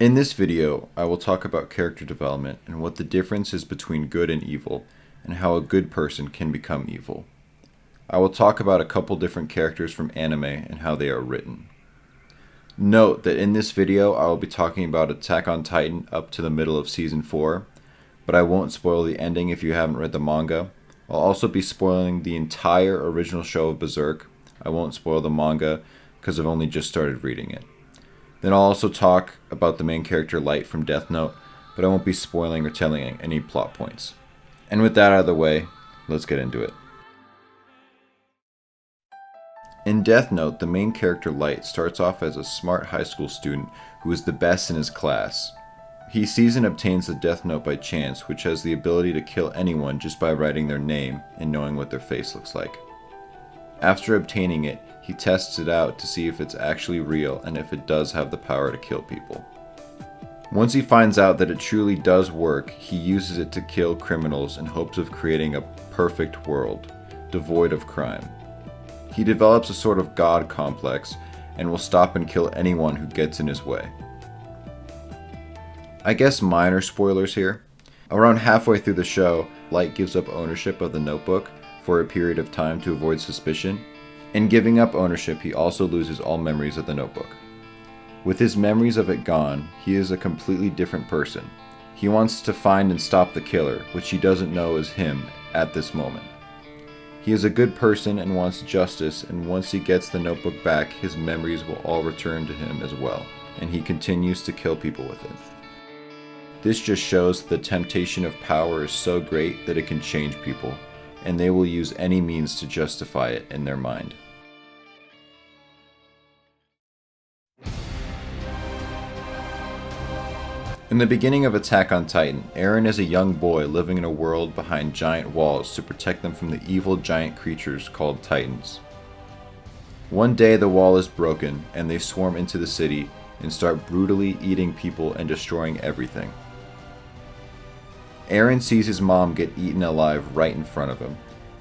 In this video, I will talk about character development and what the difference is between good and evil, and how a good person can become evil. I will talk about a couple different characters from anime and how they are written. Note that in this video, I will be talking about Attack on Titan up to the middle of Season 4, but I won't spoil the ending if you haven't read the manga. I'll also be spoiling the entire original show of Berserk. I won't spoil the manga because I've only just started reading it. Then I'll also talk about the main character Light from Death Note, but I won't be spoiling or telling any plot points. And with that out of the way, let's get into it. In Death Note, the main character Light starts off as a smart high school student who is the best in his class. He sees and obtains the Death Note by chance, which has the ability to kill anyone just by writing their name and knowing what their face looks like. After obtaining it, he tests it out to see if it's actually real and if it does have the power to kill people. Once he finds out that it truly does work, he uses it to kill criminals in hopes of creating a perfect world, devoid of crime. He develops a sort of god complex and will stop and kill anyone who gets in his way. I guess minor spoilers here. Around halfway through the show, Light gives up ownership of the notebook for a period of time to avoid suspicion. In giving up ownership, he also loses all memories of the notebook. With his memories of it gone, he is a completely different person. He wants to find and stop the killer, which he doesn't know is him at this moment. He is a good person and wants justice, and once he gets the notebook back, his memories will all return to him as well, and he continues to kill people with it. This just shows that the temptation of power is so great that it can change people, and they will use any means to justify it in their mind. In the beginning of Attack on Titan, Eren is a young boy living in a world behind giant walls to protect them from the evil giant creatures called Titans. One day the wall is broken and they swarm into the city and start brutally eating people and destroying everything. Eren sees his mom get eaten alive right in front of him,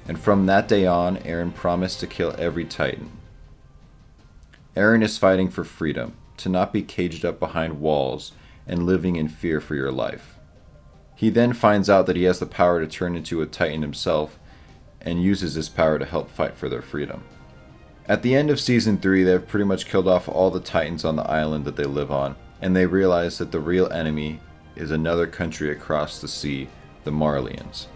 and from that day on, Eren promised to kill every Titan. Eren is fighting for freedom, to not be caged up behind walls and living in fear for your life. He then finds out that he has the power to turn into a Titan himself, and uses this power to help fight for their freedom. At the end of Season 3, they have pretty much killed off all the Titans on the island that they live on, and they realize that the real enemy is another country across the sea, the Marleyans.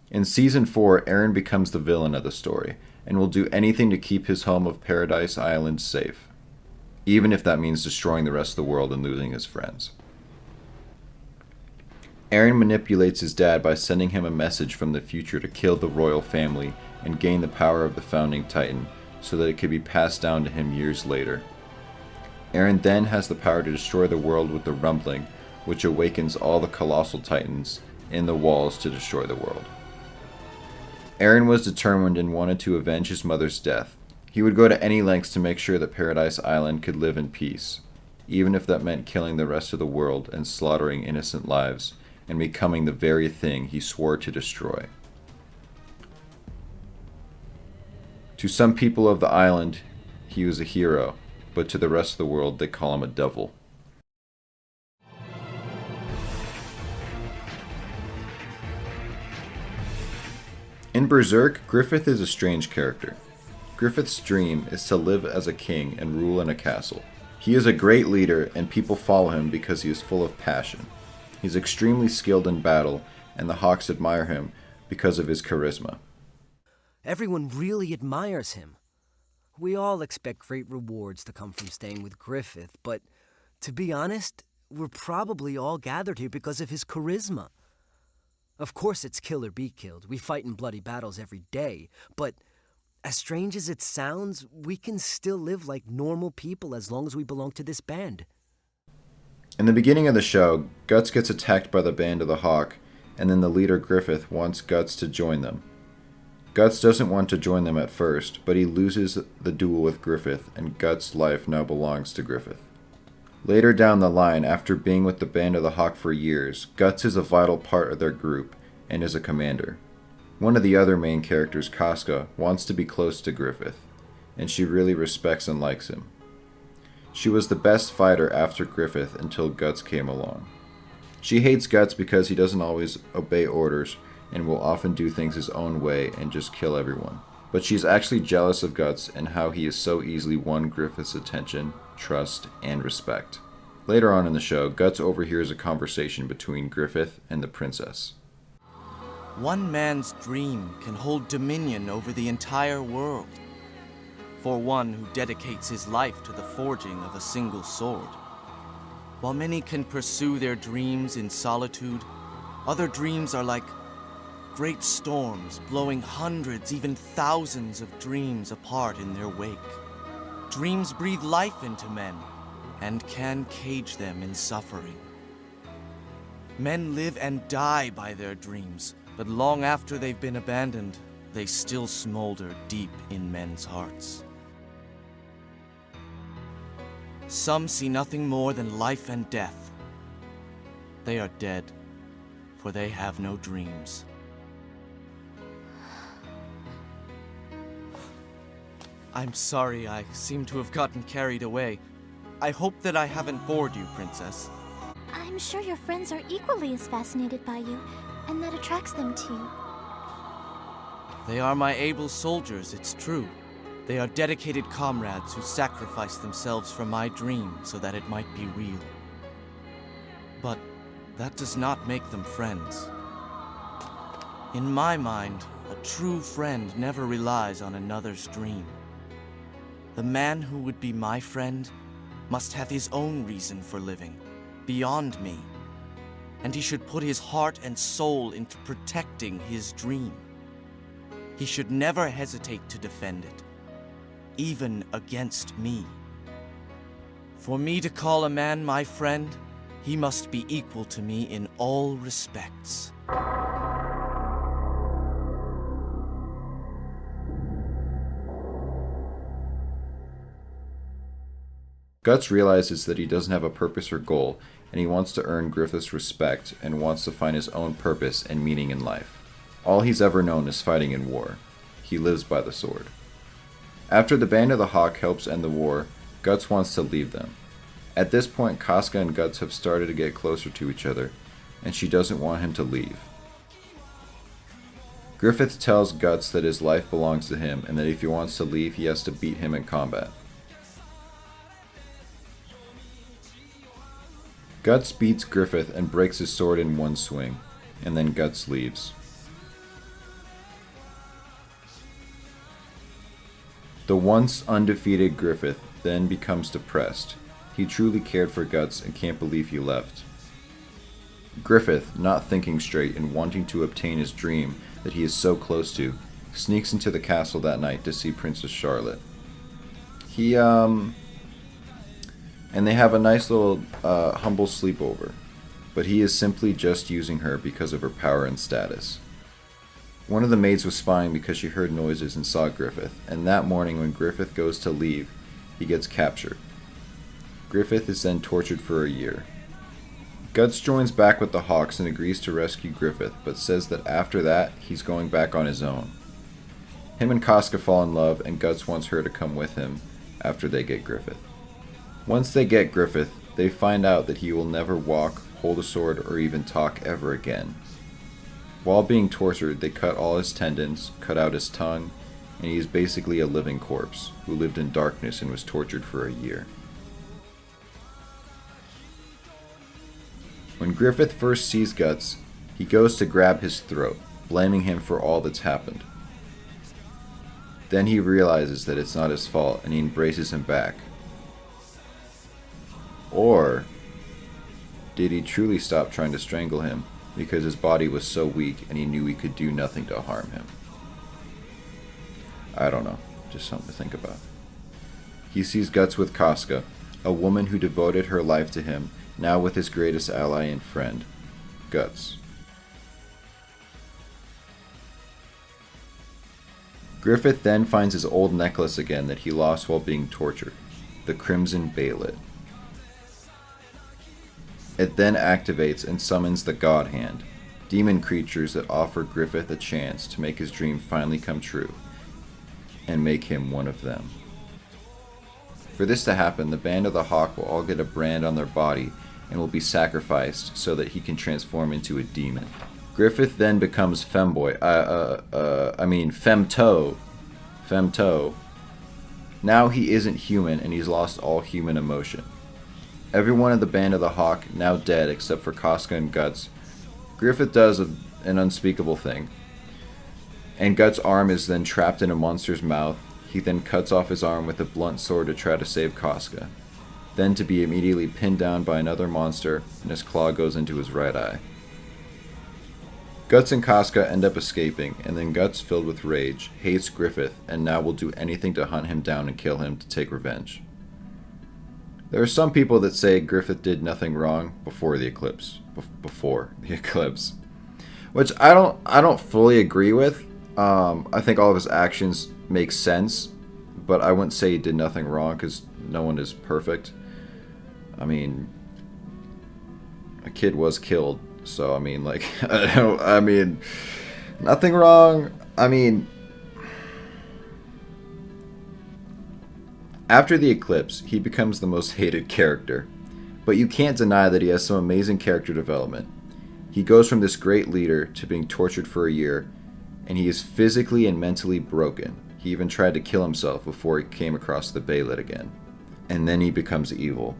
In Season 4, Eren becomes the villain of the story, and will do anything to keep his home of Paradise Island safe, even if that means destroying the rest of the world and losing his friends. Eren manipulates his dad by sending him a message from the future to kill the royal family and gain the power of the founding Titan, so that it could be passed down to him years later. Eren then has the power to destroy the world with the rumbling, which awakens all the colossal Titans in the walls to destroy the world. Eren was determined and wanted to avenge his mother's death. He would go to any lengths to make sure that Paradise Island could live in peace, even if that meant killing the rest of the world and slaughtering innocent lives, and becoming the very thing he swore to destroy. To some people of the island, he was a hero, but to the rest of the world they call him a devil. In Berserk, Griffith is a strange character. Griffith's dream is to live as a king and rule in a castle. He is a great leader and people follow him because he is full of passion. He's extremely skilled in battle, and the Hawks admire him because of his charisma. Everyone really admires him. We all expect great rewards to come from staying with Griffith, but to be honest, we're probably all gathered here because of his charisma. Of course it's kill or be killed. We fight in bloody battles every day, but as strange as it sounds, we can still live like normal people as long as we belong to this band. In the beginning of the show, Guts gets attacked by the band of the Hawk, and then the leader Griffith wants Guts to join them. Guts doesn't want to join them at first, but he loses the duel with Griffith, and Guts' life now belongs to Griffith. Later down the line, after being with the band of the Hawk for years, Guts is a vital part of their group and is a commander. One of the other main characters, Casca, wants to be close to Griffith. and she really respects and likes him. She was the best fighter after Griffith until Guts came along. She hates Guts because he doesn't always obey orders and will often do things his own way and just kill everyone. But she's actually jealous of Guts and how he has so easily won Griffith's attention, trust, and respect. Later on in the show, Guts overhears a conversation between Griffith and the princess. One man's dream can hold dominion over the entire world. For one who dedicates his life to the forging of a single sword. While many can pursue their dreams in solitude, other dreams are like great storms blowing hundreds, even thousands of dreams apart in their wake. Dreams breathe life into men and can cage them in suffering. Men live and die by their dreams, but long after they've been abandoned, they still smolder deep in men's hearts. Some see nothing more than life and death. They are dead, for they have no dreams. I'm sorry, I seem to have gotten carried away. I hope that I haven't bored you, Princess. I'm sure your friends are equally as fascinated by you, and that attracts them to you. They are my able soldiers, it's true. They are dedicated comrades who sacrifice themselves for my dream so that it might be real. But that does not make them friends. In my mind, a true friend never relies on another's dream. The man who would be my friend must have his own reason for living, beyond me. And he should put his heart and soul into protecting his dream. He should never hesitate to defend it, even against me. For me to call a man my friend, he must be equal to me in all respects. Guts realizes that he doesn't have a purpose or goal, and he wants to earn Griffith's respect and wants to find his own purpose and meaning in life. All he's ever known is fighting in war. He lives by the sword. After the Band of the Hawk helps end the war, Guts wants to leave them. At this point, Casca and Guts have started to get closer to each other, and she doesn't want him to leave. Griffith tells Guts that his life belongs to him and that if he wants to leave, he has to beat him in combat. Guts beats Griffith and breaks his sword in one swing, and then Guts leaves. The once undefeated Griffith then becomes depressed. He truly cared for Guts and can't believe he left. Griffith, not thinking straight and wanting to obtain his dream that he is so close to, sneaks into the castle that night to see Princess Charlotte. And they have a nice little humble sleepover, but he is simply just using her because of her power and status. One of the maids was spying because she heard noises and saw Griffith, and that morning when Griffith goes to leave, he gets captured. Griffith is then tortured for a year. Guts joins back with the Hawks and agrees to rescue Griffith, but says that after that, he's going back on his own. Him and Casca fall in love, and Guts wants her to come with him after they get Griffith. Once they get Griffith, they find out that he will never walk, hold a sword, or even talk ever again. While being tortured, they cut all his tendons, cut out his tongue, and he is basically a living corpse who lived in darkness and was tortured for a year. When Griffith first sees Guts, he goes to grab his throat, blaming him for all that's happened. Then he realizes that it's not his fault and he embraces him back. Or did he truly stop trying to strangle him because his body was so weak and he knew he could do nothing to harm him? I don't know, just something to think about. He sees Guts with Casca, a woman who devoted her life to him, now with his greatest ally and friend, Guts. Griffith then finds his old necklace again that he lost while being tortured, the Crimson Baylet. It then activates and summons the God Hand, demon creatures that offer Griffith a chance to make his dream finally come true, and make him one of them. For this to happen, the Band of the Hawk will all get a brand on their body and will be sacrificed so that he can transform into a demon. Griffith then becomes Femboy. Femtoe. Femtoe. Now he isn't human and he's lost all human emotion. Everyone in the Band of the Hawk now dead except for Casca and Guts. Griffith does an unspeakable thing. And Guts' arm is then trapped in a monster's mouth. He then cuts off his arm with a blunt sword to try to save Casca. Then to be immediately pinned down by another monster, and his claw goes into his right eye. Guts and Casca end up escaping, and then Guts, filled with rage, hates Griffith and now will do anything to hunt him down and kill him to take revenge. There are some people that say Griffith did nothing wrong before the eclipse. Which I don't fully agree with. I think all of his actions make sense, but I wouldn't say he did nothing wrong because no one is perfect. I mean, a kid was killed, so I mean, like, nothing wrong. I mean, after the eclipse, he becomes the most hated character, but you can't deny that he has some amazing character development. He goes from this great leader to being tortured for a year, and he is physically and mentally broken. He even tried to kill himself before he came across the Baylet again. And then he becomes evil.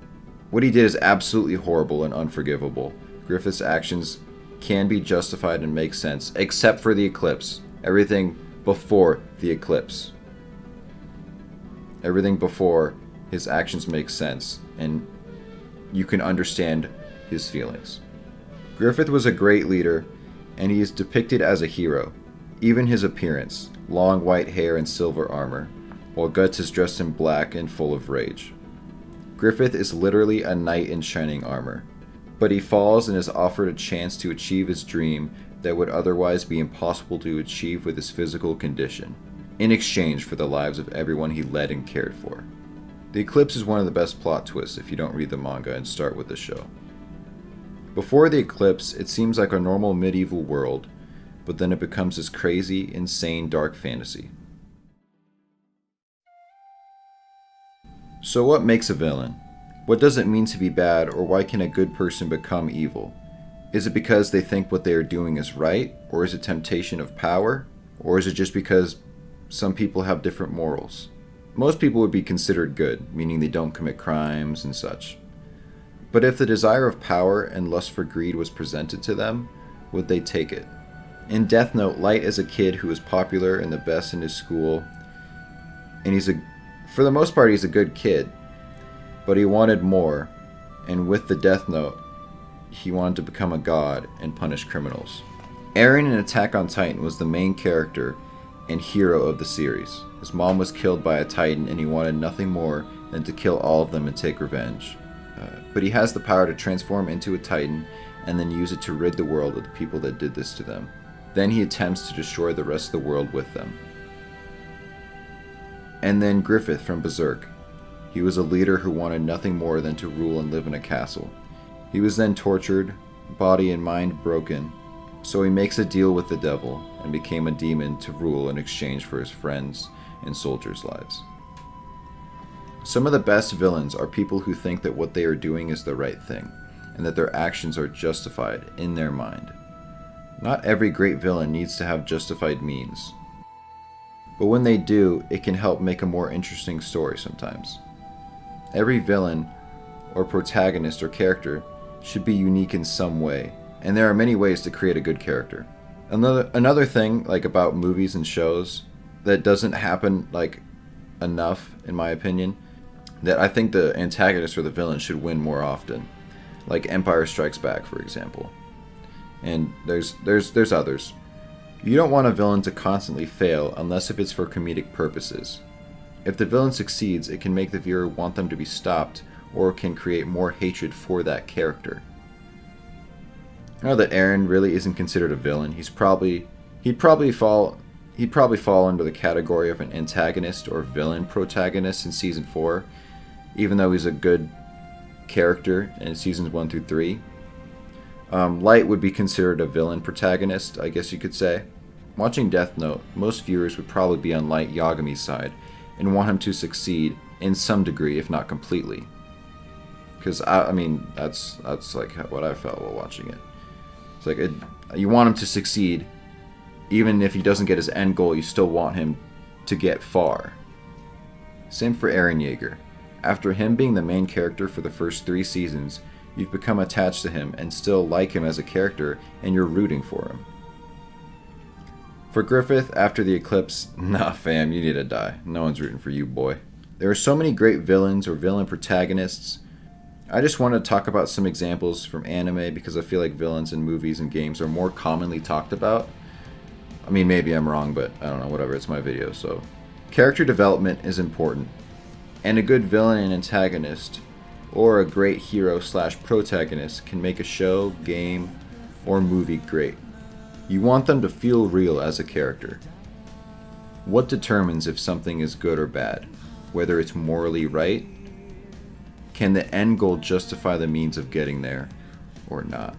What he did is absolutely horrible and unforgivable. Griffith's actions can be justified and make sense, except for the eclipse. Everything before the eclipse. Everything before his actions make sense, and you can understand his feelings. Griffith was a great leader, and he is depicted as a hero. Even his appearance, long white hair and silver armor, while Guts is dressed in black and full of rage. Griffith is literally a knight in shining armor, but he falls and is offered a chance to achieve his dream that would otherwise be impossible to achieve with his physical condition, in exchange for the lives of everyone he led and cared for. The eclipse is one of the best plot twists if you don't read the manga and start with the show. Before the eclipse, it seems like a normal medieval world, but then it becomes this crazy, insane, dark fantasy. So what makes a villain? What does it mean to be bad, or why can a good person become evil? Is it because they think what they are doing is right, or is it temptation of power, or is it just because some people have different morals? Most people would be considered good, meaning they don't commit crimes and such. But if the desire of power and lust for greed was presented to them, would they take it? In Death Note, Light is a kid who is popular and the best in his school, and for the most part, he's a good kid, but he wanted more, and with the Death Note, he wanted to become a god and punish criminals. Eren in Attack on Titan was the main character and hero of the series. His mom was killed by a Titan, and he wanted nothing more than to kill all of them and take revenge. But he has the power to transform into a Titan and then use it to rid the world of the people that did this to them. Then he attempts to destroy the rest of the world with them. And then Griffith from Berserk. He was a leader who wanted nothing more than to rule and live in a castle. He was then tortured, body and mind broken, so he makes a deal with the devil and became a demon to rule in exchange for his friends and soldiers' lives. Some of the best villains are people who think that what they are doing is the right thing, and that their actions are justified in their mind. Not every great villain needs to have justified means, but when they do, it can help make a more interesting story sometimes. Every villain, or protagonist or character, should be unique in some way, and there are many ways to create a good character. Another thing, like about movies and shows, that doesn't happen enough, in my opinion, that I think the antagonist or the villain should win more often, like Empire Strikes Back, for example. And there's others. You don't want a villain to constantly fail unless if it's for comedic purposes. If the villain succeeds, it can make the viewer want them to be stopped, or can create more hatred for that character. I know that Eren really isn't considered a villain. He'd probably fall under the category of an antagonist or villain protagonist in season 4, even though he's a good character in seasons 1 through 3. Light would be considered a villain protagonist, I guess you could say. Watching Death Note, most viewers would probably be on Light Yagami's side and want him to succeed in some degree, if not completely. Because I mean, that's like what I felt while watching it. It's like you want him to succeed, even if he doesn't get his end goal. You still want him to get far. Same for Eren Yeager. After him being the main character for the first 3 seasons, you've become attached to him and still like him as a character, and you're rooting for him. For Griffith, after the eclipse, nah fam, you need to die. No one's rooting for you, boy. There are so many great villains or villain protagonists. I just want to talk about some examples from anime because I feel like villains in movies and games are more commonly talked about. I mean, maybe I'm wrong, but I don't know, whatever, it's my video, so. Character development is important, and a good villain and antagonist, or a great hero/protagonist can make a show, game, or movie great. You want them to feel real as a character. What determines if something is good or bad? Whether it's morally right? Can the end goal justify the means of getting there, or not?